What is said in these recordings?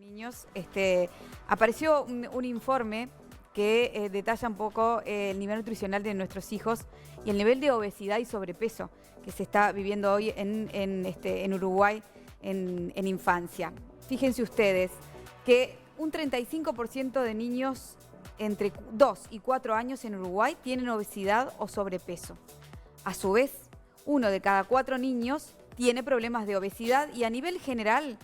Niños, apareció un informe que detalla un poco el nivel nutricional de nuestros hijos y el nivel de obesidad y sobrepeso que se está viviendo hoy en Uruguay en infancia. Fíjense ustedes que un 35% de niños entre 2 y 4 años en Uruguay tienen obesidad o sobrepeso. A su vez, 1 de cada 4 niños tiene problemas de obesidad y a nivel general,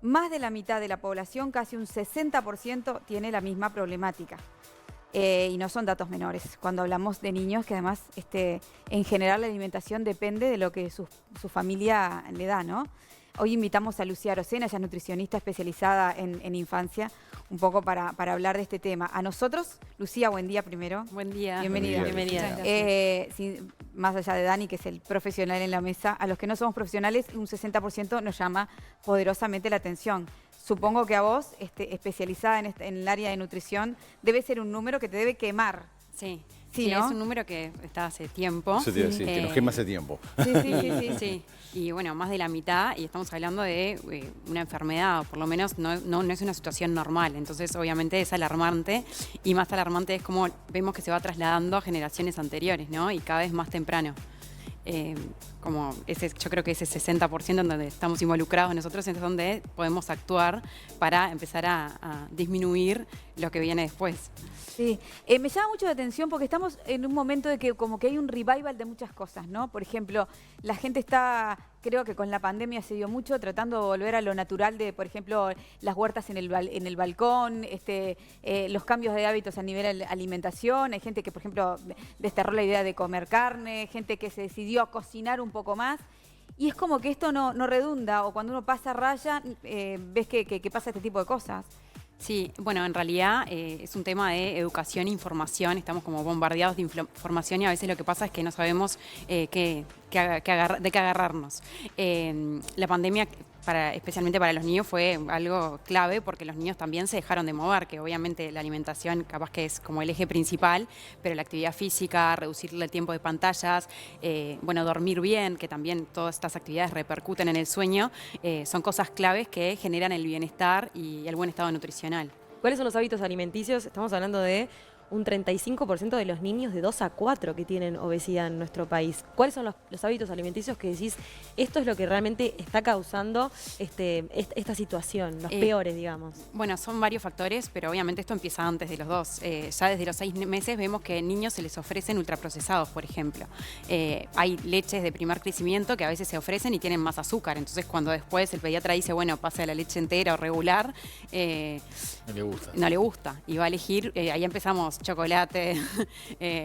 más de la mitad de la población, casi un 60%, tiene la misma problemática. Y no son datos menores cuando hablamos de niños que además en general la alimentación depende de lo que su familia le da, ¿no? Hoy invitamos a Lucía Arocena, ella es nutricionista especializada en infancia, un poco para hablar de este tema. A nosotros, Lucía, buen día primero. Buen día. Bienvenida. Bienvenida. Más allá de Dani, que es el profesional en la mesa, a los que no somos profesionales, un 60% nos llama poderosamente la atención. Supongo que a vos, especializada en el área de nutrición, debe ser un número que te debe quemar. Sí, Sí, ¿no? es un número que está hace tiempo. Eso te iba a decir, que nos quema hace tiempo. Sí. Y bueno, más de la mitad, y estamos hablando de una enfermedad, o por lo menos no es una situación normal. Entonces, obviamente, es alarmante, y más alarmante es como vemos que se va trasladando a generaciones anteriores, ¿no? Y cada vez más temprano. Yo creo que ese 60% en donde estamos involucrados nosotros es donde podemos actuar para empezar a disminuir lo que viene después. Sí, me llama mucho la atención porque estamos en un momento de que como que hay un revival de muchas cosas, ¿no? Por ejemplo, la gente está, creo que con la pandemia se dio mucho tratando de volver a lo natural de, por ejemplo, las huertas en el balcón, los cambios de hábitos a nivel de alimentación. Hay gente que, por ejemplo, desterró la idea de comer carne, gente que se decidió a cocinar un poco más. Y es como que esto no redunda, o cuando uno pasa raya, ves que pasa este tipo de cosas. Sí, bueno, en realidad es un tema de educación e información. Estamos como bombardeados de información y a veces lo que pasa es que no sabemos de qué agarrarnos. La pandemia, especialmente para los niños, fue algo clave porque los niños también se dejaron de mover, que obviamente la alimentación capaz que es como el eje principal, pero la actividad física, reducirle el tiempo de pantallas, dormir bien, que también todas estas actividades repercuten en el sueño, son cosas claves que generan el bienestar y el buen estado nutricional. ¿Cuáles son los hábitos alimenticios? Estamos hablando de un 35% de los niños de 2 a 4 que tienen obesidad en nuestro país. ¿Cuáles son los hábitos alimenticios que decís, esto es lo que realmente está causando esta situación, los peores, digamos? Bueno, son varios factores, pero obviamente esto empieza antes de los 2. Ya desde los 6 meses vemos que en niños se les ofrecen ultraprocesados, por ejemplo. Hay leches de primer crecimiento que a veces se ofrecen y tienen más azúcar. Entonces, cuando después el pediatra dice, bueno, pasa de la leche entera o regular, no le gusta. Y va a elegir, ahí empezamos chocolate,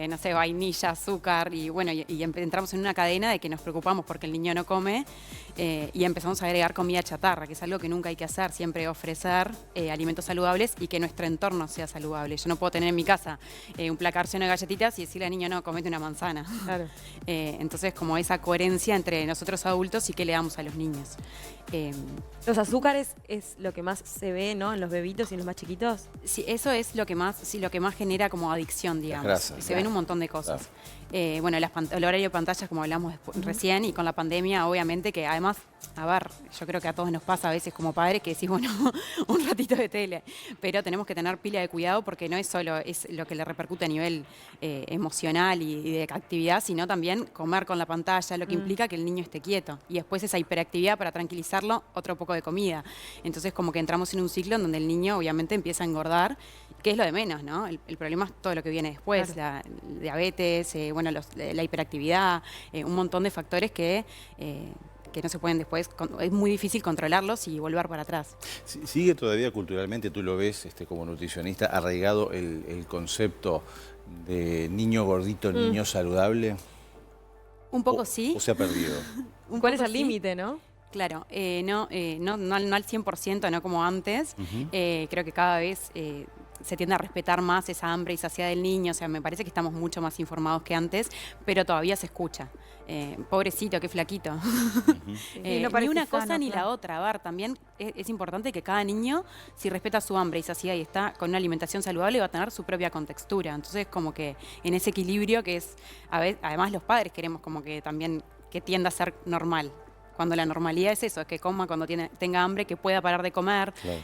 no sé, vainilla, azúcar, y bueno, y entramos en una cadena de que nos preocupamos porque el niño no come y empezamos a agregar comida chatarra, que es algo que nunca hay que hacer, siempre ofrecer alimentos saludables y que nuestro entorno sea saludable. Yo no puedo tener en mi casa un placar lleno de galletitas y decirle al niño, no, comete una manzana. Claro. Entonces, como esa coherencia entre nosotros adultos y qué le damos a los niños. Los azúcares es lo que más se ve, ¿no? En los bebitos y en los más chiquitos. Sí, eso es lo que más genera como adicción, digamos. Se ven un montón de cosas. El horario de pantallas, como hablamos recién, y con la pandemia, obviamente, que además, yo creo que a todos nos pasa a veces como padres que decís, bueno, un ratito de tele, pero tenemos que tener pila de cuidado porque no es solo lo que le repercute a nivel emocional y de actividad, sino también comer con la pantalla, lo que implica que el niño esté quieto. Y después esa hiperactividad para tranquilizarlo, otro poco de comida. Entonces como que entramos en un ciclo en donde el niño obviamente empieza a engordar, que es lo de menos, ¿no? El problema es todo lo que viene después, claro. La diabetes, la hiperactividad, un montón de factores que no se pueden después, es muy difícil controlarlos y volver para atrás. ¿Sigue todavía culturalmente, tú lo ves como nutricionista, arraigado el concepto de niño gordito, niño saludable? Un poco sí. ¿O se ha perdido? ¿Cuál es el límite, no? Claro, no al 100%, no como antes. Creo que cada vez se tiende a respetar más esa hambre y saciedad del niño. O sea, me parece que estamos mucho más informados que antes, pero todavía se escucha. Pobrecito, qué flaquito. No ni una sano, cosa ni claro. la otra. A ver, también es importante que cada niño, si respeta su hambre y saciedad y está con una alimentación saludable, va a tener su propia contextura. Entonces, como que en ese equilibrio que es, además los padres queremos como que también que tienda a ser normal. cuando la normalidad es eso, es que coma cuando tenga hambre, que pueda parar de comer, Claro.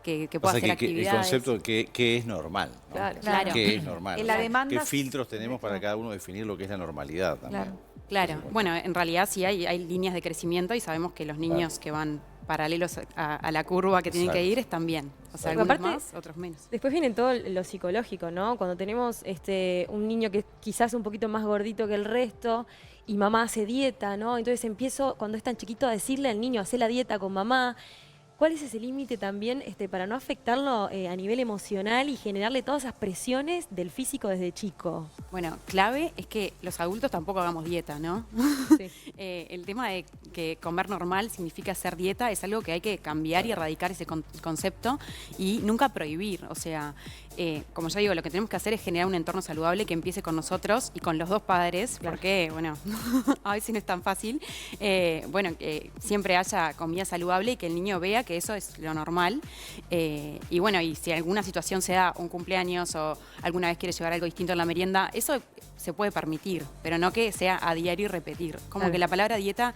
que pueda Pasa hacer que el actividades. concepto de qué es normal, ¿no? Claro. ¿Qué es normal? En la demanda- ¿Qué filtros tenemos para cada uno definir lo que es la normalidad también? Claro. Claro, bueno, en realidad sí hay líneas de crecimiento y sabemos que los niños que van paralelos a la curva que tienen que Exacto. ir están bien. O sea, Porque algunos aparte- más, otros menos. Después viene todo lo psicológico, ¿no? Cuando tenemos un niño que quizás un poquito más gordito que el resto y mamá hace dieta, ¿no? Entonces empiezo, cuando es tan chiquito, a decirle al niño, hace la dieta con mamá. ¿Cuál es ese límite también para no afectarlo a nivel emocional y generarle todas esas presiones del físico desde chico? Bueno, clave es que los adultos tampoco hagamos dieta, ¿no? Sí. El tema de que comer normal significa hacer dieta es algo que hay que cambiar y erradicar ese concepto y nunca prohibir. O sea, como ya digo, lo que tenemos que hacer es generar un entorno saludable que empiece con nosotros y con los dos padres, porque, bueno, a veces no es tan fácil. Bueno, que siempre haya comida saludable y que el niño vea que eso es lo normal. Y bueno, y si alguna situación se da, un cumpleaños o alguna vez quiere llevar algo distinto en la merienda, eso se puede permitir, pero no que sea a diario y repetir. Como Claro. que la palabra dieta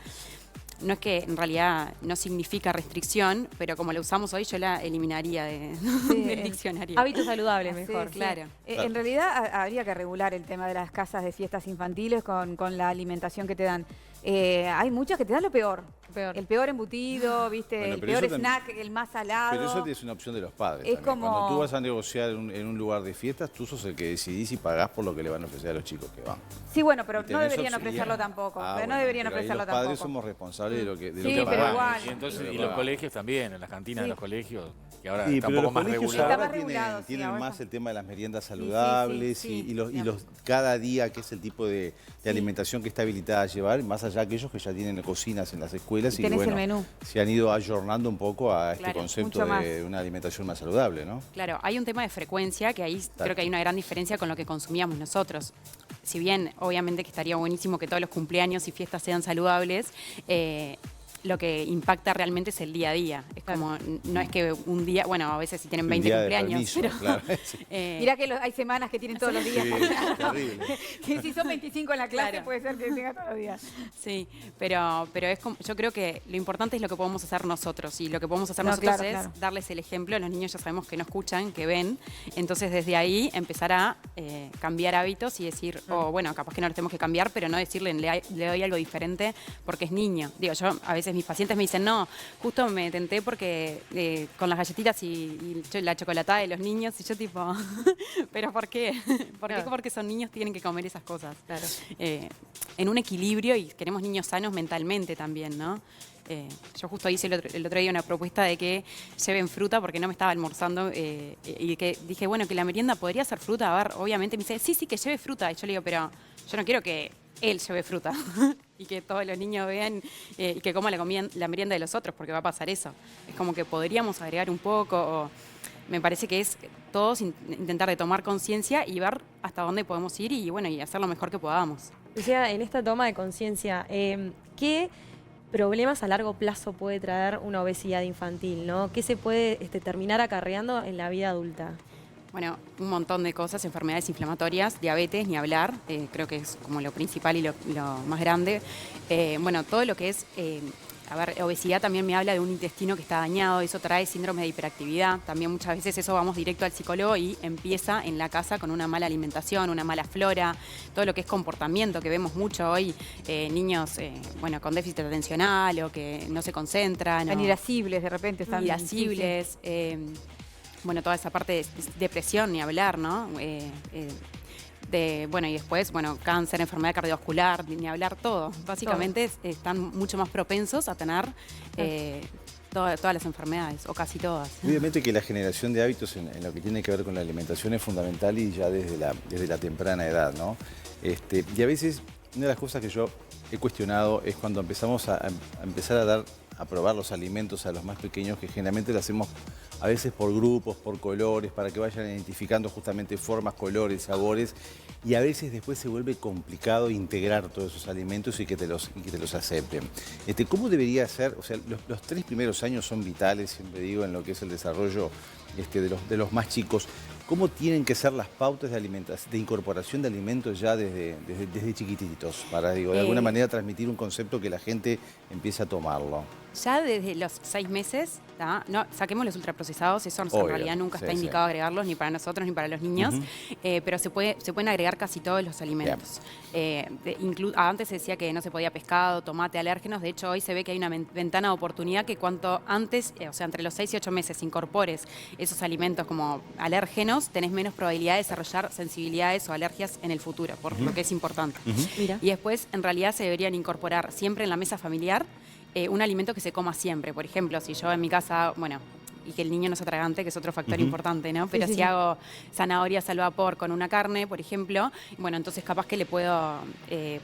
no es que en realidad no significa restricción, pero como la usamos hoy yo la eliminaría del diccionario. Hábitos saludables, Sí, mejor. sí. claro. En realidad habría que regular el tema de las casas de fiestas infantiles con la alimentación que te dan. Hay muchas que te dan lo peor. Peor. El peor embutido, ¿viste? Bueno, el pero peor eso también- snack, el más salado. Pero eso es una opción de los padres. Es también. como- Cuando tú vas a negociar en un lugar de fiestas, tú sos el que decidís y pagás por lo que le van a ofrecer a los chicos que van. Sí, bueno, pero Y no tenés deberían opción- ofrecerlo tampoco. Ah, pero no bueno, deberían pero ahí ofrecerlo los padres tampoco. somos responsables de lo que, Sí, lo que pero pagamos. igual. Y entonces, De lo y que los pagamos. colegios también, en las cantinas de Sí. los colegios, que ahora Sí, está un pero poco los más colegios regulado. Está ahora más regulado, sí, tienen ahora más está. el tema de las meriendas sí, saludables sí, y los cada día, que es el tipo de alimentación que está habilitada a llevar, más allá de aquellos que ya tienen cocinas en las escuelas Y y que, tenés el bueno, menú. se han ido ayornando un poco a este Claro, concepto mucho más. de una alimentación más saludable, ¿no? Claro, hay un tema de frecuencia que ahí creo que hay una gran diferencia con lo que consumíamos nosotros. Si bien obviamente que estaría buenísimo que todos los cumpleaños y fiestas sean saludables, lo que impacta realmente es el día a día. Es como, no es que un día, bueno, a veces si tienen Un 20 día de cumpleaños, permiso, pero, claro. Sí. Mirá que hay semanas que tienen todos los días. Sí, terrible. Que si son 25 en la clase, Claro. puede ser que tenga todos los días. sí, pero es como, yo creo que lo importante es lo que podemos hacer nosotros y lo que podemos hacer No, nosotros claro, es claro. darles el ejemplo. Los niños ya sabemos que no escuchan, que ven, entonces desde ahí empezar a cambiar hábitos y decir, o bueno, capaz que no los tenemos que cambiar, pero no decirle le doy algo diferente porque es niño. Digo, yo a veces mis pacientes me dicen, no, justo me tenté porque con las galletitas y la chocolatada de los niños, y yo tipo, ¿pero por qué? ¿Por qué? Claro. Porque son niños, tienen que comer esas cosas. Claro. En un equilibrio y queremos niños sanos mentalmente también, ¿no? Yo justo hice el otro día una propuesta de que lleven fruta porque no me estaba almorzando y que dije, bueno, que la merienda podría ser fruta. A ver, obviamente me dice, sí, que lleve fruta. Y yo le digo, pero yo no quiero que él lleve fruta y que todos los niños vean y que coma la merienda de los otros, porque va a pasar eso. Es como que podríamos agregar un poco, o me parece que es todos intentar de tomar conciencia y ver hasta dónde podemos ir y bueno, y hacer lo mejor que podamos. O sea, en esta toma de conciencia, ¿qué problemas a largo plazo puede traer una obesidad infantil, ¿no? ¿Qué se puede terminar acarreando en la vida adulta? Bueno, un montón de cosas, enfermedades inflamatorias, diabetes, ni hablar, creo que es como lo principal y lo más grande. Bueno, todo lo que es, obesidad también me habla de un intestino que está dañado, eso trae síndrome de hiperactividad, también muchas veces eso vamos directo al psicólogo y empieza en la casa con una mala alimentación, una mala flora, todo lo que es comportamiento, que vemos mucho hoy, niños, bueno, con déficit atencional o que no se concentran. Están o irascibles de repente. Están irascibles, bueno, toda esa parte de depresión, ni hablar, ¿no? Bueno, y después, bueno, cáncer, enfermedad cardiovascular, ni hablar todo. Básicamente están mucho más propensos a tener todas las enfermedades, o casi todas. Obviamente que la generación de hábitos en lo que tiene que ver con la alimentación es fundamental y ya desde la temprana edad, ¿no? Y a veces, una de las cosas que yo he cuestionado es cuando empezamos a empezar a probar los alimentos a los más pequeños, que generalmente lo hacemos a veces por grupos, por colores, para que vayan identificando justamente formas, colores, sabores, y a veces después se vuelve complicado integrar todos esos alimentos y que te los acepten. ¿Cómo debería ser? O sea, los 3 primeros años son vitales, siempre digo, en lo que es el desarrollo de los más chicos. ¿Cómo tienen que ser las pautas de incorporación de alimentos ya desde chiquititos? Para, de alguna manera transmitir un concepto que la gente empiece a tomarlo. Ya desde los 6 meses, no, saquemos los ultraprocesados, eso en realidad nunca está indicado agregarlos ni para nosotros ni para los niños, pero se pueden agregar casi todos los alimentos. Antes se decía que no se podía pescado, tomate, alérgenos, de hecho hoy se ve que hay una ventana de oportunidad que cuanto antes, o sea, entre los 6 y 8 meses incorpores esos alimentos como alérgenos, tenés menos probabilidad de desarrollar sensibilidades o alergias en el futuro, por lo que es importante. Mira. Y después, en realidad, se deberían incorporar siempre en la mesa familiar un alimento que se coma siempre. Por ejemplo, si yo en mi casa, bueno, y que el niño no se atragante, que es otro factor importante, ¿no? Pero si hago zanahorias al vapor con una carne, por ejemplo, bueno, entonces capaz que le puedo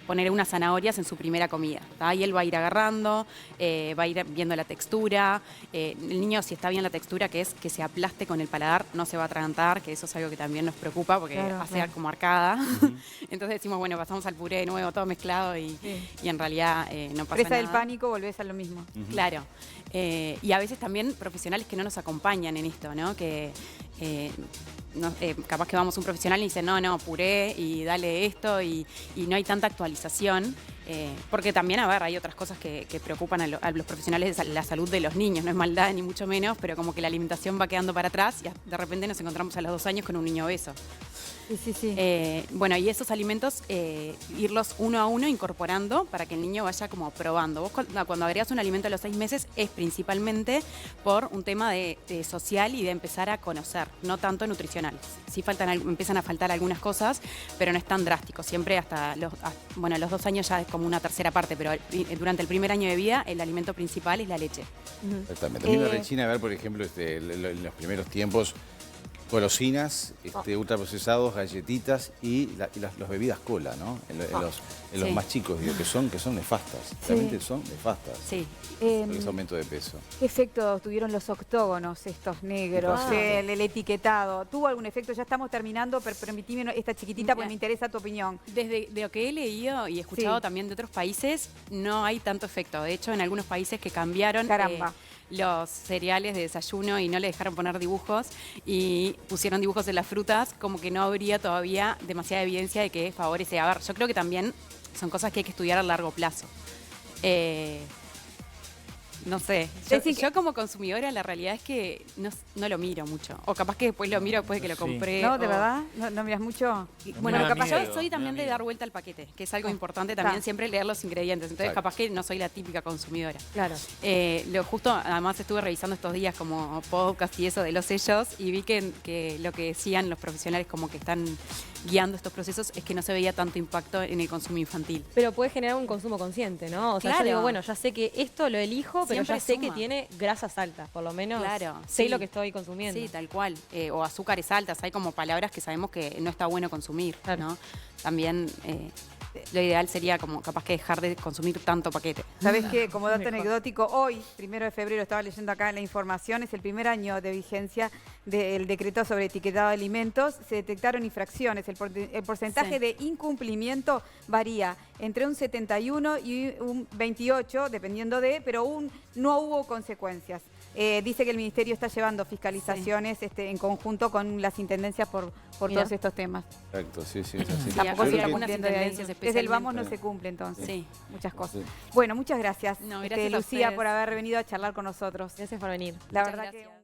poner unas zanahorias en su primera comida, ¿tá? Y él va a ir agarrando, va a ir viendo la textura. El niño, si está bien la textura, que es que se aplaste con el paladar, no se va a atragantar, que eso es algo que también nos preocupa porque hace como arcada. Entonces decimos, bueno, pasamos al puré de nuevo, todo mezclado y en realidad no pasa Presa nada. del pánico, volvés a lo mismo. Claro. Y a veces también profesionales que no nos acompañan en esto, ¿no? Que capaz que vamos a un profesional y dice, no, puré y dale esto y no hay tanta actualización. Porque también, a ver, hay otras cosas que preocupan a los profesionales de la salud de los niños, no es maldad ni mucho menos, pero como que la alimentación va quedando para atrás y de repente nos encontramos a los 2 años con un niño obeso. Sí. Bueno, y esos alimentos, irlos uno a uno incorporando para que el niño vaya como probando. Vos cuando agregas un alimento a los 6 meses es principalmente por un tema de social y de empezar a conocer, no tanto nutricional. Sí empiezan a faltar algunas cosas, pero no es tan drástico. Siempre hasta los 2 años ya es como una tercera parte, pero durante el primer año de vida el alimento principal es la leche. Exactamente. A mí me rechina ver, por ejemplo, en los primeros tiempos, golosinas, ultraprocesados, galletitas y las bebidas cola, ¿no? En los más chicos, digo, que son nefastas. Realmente son nefastas. Sí. Por ese aumento de peso. ¿Qué efecto tuvieron los octógonos estos negros? El etiquetado. ¿Tuvo algún efecto? Ya estamos terminando, pero permitime esta chiquitita porque me interesa tu opinión. Desde lo que he leído y escuchado también de otros países, no hay tanto efecto. De hecho, en algunos países que cambiaron los cereales de desayuno y no le dejaron poner dibujos y pusieron dibujos en las frutas, como que no habría todavía demasiada evidencia de que favorece. A ver, yo creo que también son cosas que hay que estudiar a largo plazo. No sé, yo como consumidora la realidad es que no lo miro mucho. O capaz que después lo miro después de que lo compré. ¿No, de verdad? ¿No miras mucho? Bueno, capaz yo soy también de dar vuelta al paquete, que es algo importante también, siempre leer los ingredientes. Entonces capaz que no soy la típica consumidora. Claro. Justo, además estuve revisando estos días como podcast y eso de los sellos y vi que lo que decían los profesionales como que están guiando estos procesos es que no se veía tanto impacto en el consumo infantil. Pero puede generar un consumo consciente, ¿no? O sea, yo digo, bueno, ya sé que esto lo elijo, pero siempre ya sé suma. que tiene grasas altas, por lo menos Claro, sé lo que estoy consumiendo. Sí, tal cual. O azúcares altas, hay como palabras que sabemos que no está bueno consumir, ¿no? También lo ideal sería como capaz que dejar de consumir tanto paquete. ¿Sabés qué? Como dato anecdótico, hoy, 1 de febrero, estaba leyendo acá en la información, es el primer año de vigencia del decreto sobre etiquetado de alimentos. Se detectaron infracciones. El porcentaje de incumplimiento varía entre un 71 y un 28, dependiendo pero no hubo consecuencias. Dice que el Ministerio está llevando fiscalizaciones en conjunto con las intendencias por todos estos temas. Exacto, sí, es así. Tampoco hay se algunas cumpliendo de ahí. intendencias Desde el vamos no especialmente. se cumple entonces. Sí. Muchas cosas. Sí. Bueno, muchas gracias, No, gracias a Lucía, ustedes. por haber venido a charlar con nosotros. Gracias por venir. La Muchas verdad gracias. que...